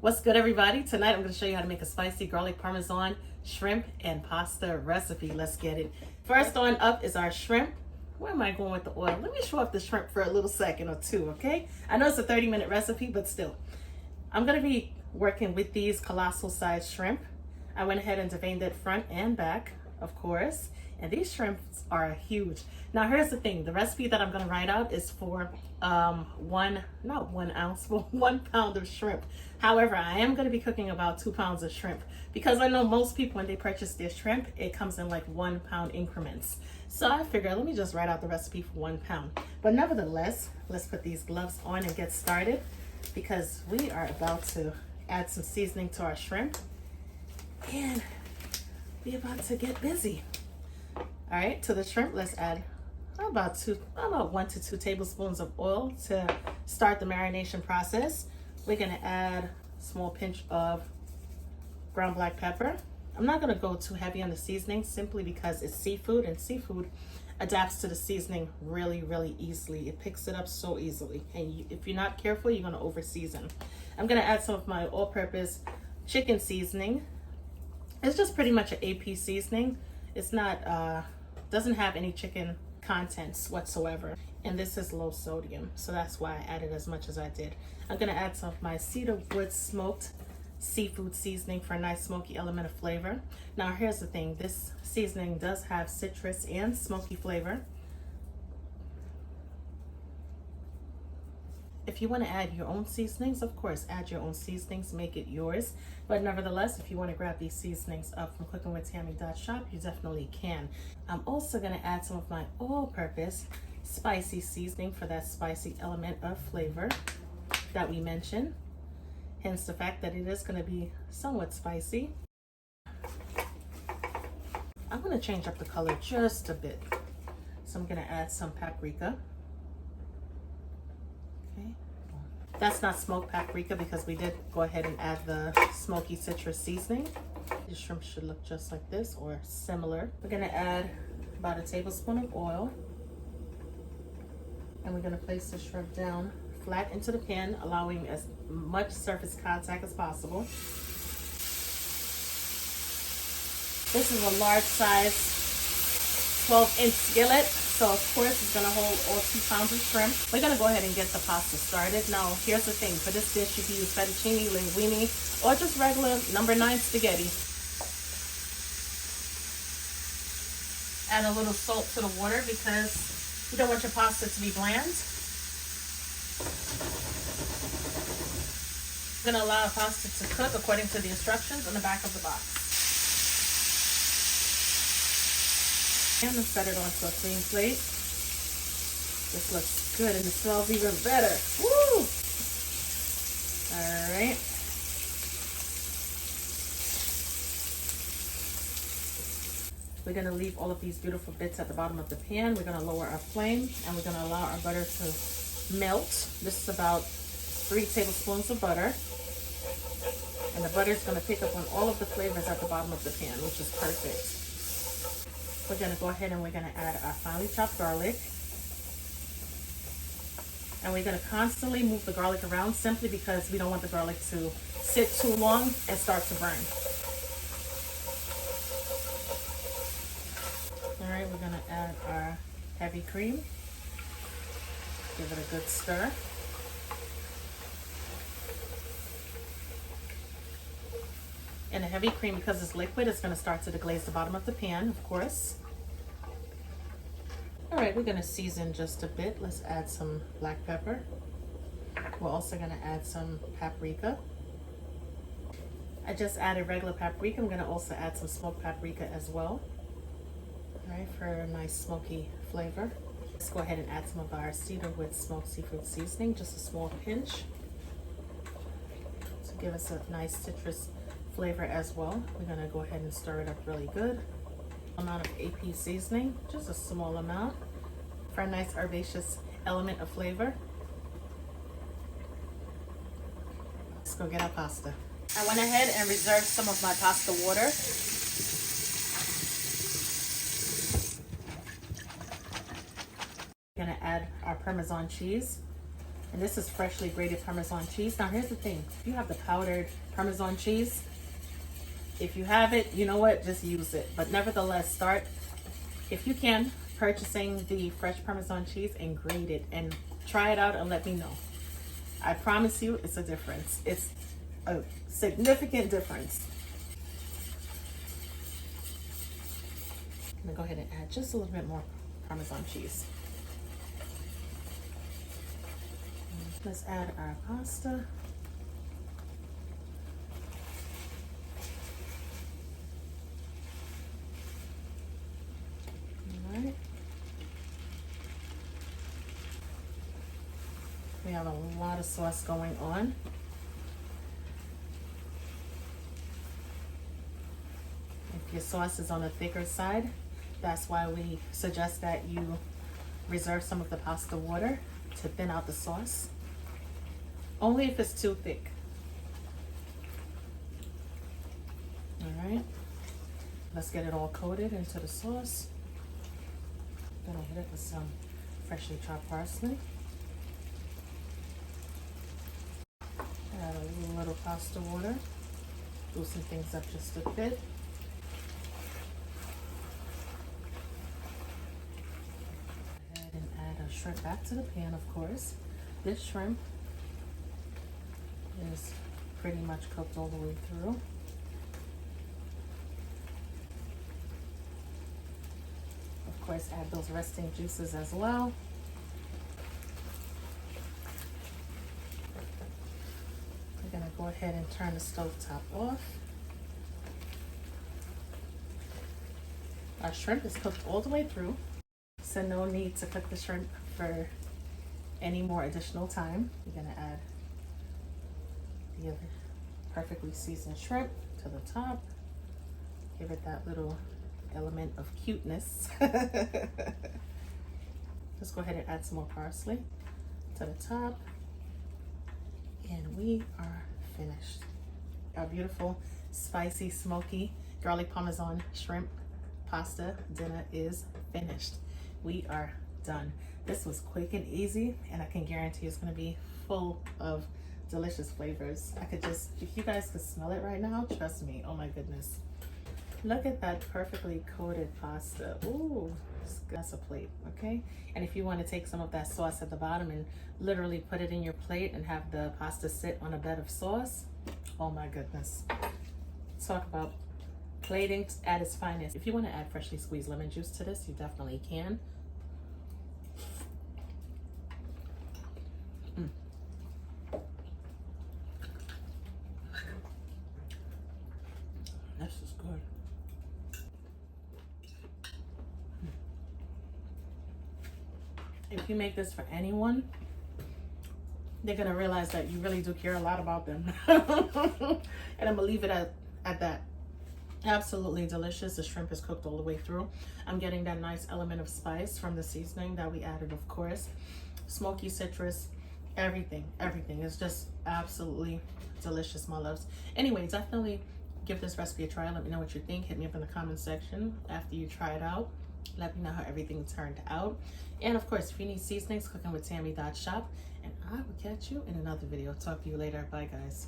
What's good, everybody? Tonight I'm going to show you how to make a spicy garlic parmesan shrimp and pasta recipe. Let's get it. First on up is our shrimp. Where am I going with the oil? Let me show up the shrimp for a little second or two, okay? I know it's a 30-minute recipe, but still. I'm going to be working with these colossal sized shrimp. I went ahead and deveined it front and back, of course. And these shrimps are huge. Now here's the thing, the recipe that I'm gonna write out is for not 1 ounce, but 1 pound of shrimp. However, I am gonna be cooking about 2 pounds of shrimp because I know most people when they purchase their shrimp, it comes in like 1 pound increments. So I figured, let me just write out the recipe for 1 pound. But nevertheless, let's put these gloves on and get started because we are about to add some seasoning to our shrimp and we're about to get busy. All right, to the shrimp, let's add about 1 to 2 tablespoons of oil to start the marination process. We're gonna add a small pinch of ground black pepper. I'm not gonna go too heavy on the seasoning simply because it's seafood and seafood adapts to the seasoning really, really easily. It picks it up so easily. And if you're not careful, you're gonna over season. I'm gonna add some of my all-purpose chicken seasoning. It's just pretty much an AP seasoning. It's not, doesn't have any chicken contents whatsoever. And this is low sodium, so that's why I added as much as I did. I'm gonna add some of my Cedarwood smoked seafood seasoning for a nice smoky element of flavor. Now here's the thing, this seasoning does have citrus and smoky flavor. If you want to add your own seasonings, of course, add your own seasonings, make it yours. But nevertheless, if you want to grab these seasonings up from cookingwithtammy.shop, you definitely can. I'm also going to add some of my all-purpose spicy seasoning for that spicy element of flavor that we mentioned. Hence the fact that it is going to be somewhat spicy. I'm going to change up the color just a bit. So I'm going to add some paprika. Okay. That's not smoked paprika because we did go ahead and add the smoky citrus seasoning. The shrimp should look just like this or similar. We're gonna add about a tablespoon of oil. And we're gonna place the shrimp down flat into the pan, allowing as much surface contact as possible. This is a large size 12-inch skillet. So of course it's gonna hold all 2 pounds of shrimp. We're gonna go ahead and get the pasta started. Now here's the thing, for this dish you can use fettuccine, linguini, or just regular number 9 spaghetti. Add a little salt to the water because you don't want your pasta to be bland. We're gonna allow pasta to cook according to the instructions on the back of the box. And let's set it onto a clean plate. This looks good and it smells even better. Woo! All right. We're gonna leave all of these beautiful bits at the bottom of the pan. We're gonna lower our flame and we're gonna allow our butter to melt. This is about 3 tablespoons of butter. And the butter is gonna pick up on all of the flavors at the bottom of the pan, which is perfect. We're gonna go ahead and we're gonna add our finely chopped garlic. And we're gonna constantly move the garlic around simply because we don't want the garlic to sit too long and start to burn. All right, we're gonna add our heavy cream. Give it a good stir. And the heavy cream, because it's liquid, it's gonna start to deglaze the bottom of the pan, of course. All right, we're gonna season just a bit. Let's add some black pepper. We're also gonna add some paprika. I just added regular paprika. I'm gonna also add some smoked paprika as well. All right, for a nice smoky flavor. Let's go ahead and add some of our Cedarwood smoked seafood seasoning, just a small pinch to give us a nice citrus flavor as well. We're gonna go ahead and stir it up really good. Amount of AP seasoning, just a small amount for a nice herbaceous element of flavor. Let's go get our pasta. I went ahead and reserved some of my pasta water. We're gonna add our Parmesan cheese. And this is freshly grated Parmesan cheese. Now here's the thing, if you have the powdered Parmesan cheese, if you have it, you know what, just use it. But nevertheless, start, if you can, purchasing the fresh Parmesan cheese and grate it and try it out and let me know. I promise you it's a difference. It's a significant difference. I'm gonna go ahead and add just a little bit more Parmesan cheese. Let's add our pasta. All right. We have a lot of sauce going on. If your sauce is on the thicker side, that's why we suggest that you reserve some of the pasta water to thin out the sauce. Only if it's too thick. All right, let's get it all coated into the sauce. Then I'll hit it with some freshly chopped parsley. Add a little pasta water. Loosen things up just a bit. Go ahead and add a shrimp back to the pan, of course. This shrimp is pretty much cooked all the way through. Of course, add those resting juices as well. We're gonna go ahead and turn the stove top off. Our shrimp is cooked all the way through, so no need to cook the shrimp for any more additional time. We're gonna add the other perfectly seasoned shrimp to the top. Give it that little element of cuteness. Let's go ahead and add some more parsley to the top. And we are finished. Our beautiful, spicy, smoky, garlic Parmesan shrimp pasta dinner is finished. We are done. This was quick and easy, and I can guarantee it's gonna be full of delicious flavors. I could just, if you guys could smell it right now, trust me, oh my goodness. Look at that perfectly coated pasta. Ooh, that's a plate, okay? And if you want to take some of that sauce at the bottom and literally put it in your plate and have the pasta sit on a bed of sauce, oh my goodness. Talk about plating at its finest. If you want to add freshly squeezed lemon juice to this, you definitely can. This is good. If you make this for anyone, they're gonna realize that you really do care a lot about them. And I'm gonna leave it at that. Absolutely delicious. The shrimp is cooked all the way through. I'm getting that nice element of spice from the seasoning that we added, of course. Smoky citrus, everything is just absolutely delicious, my loves. Anyway, definitely give this recipe a try. Let me know what you think. Hit me up in the comment section after you try it out. Let me know how everything turned out. And of course, if you need seasonings, cookingwithtammy.shop. And I will catch you in another video. Talk to you later. Bye, guys.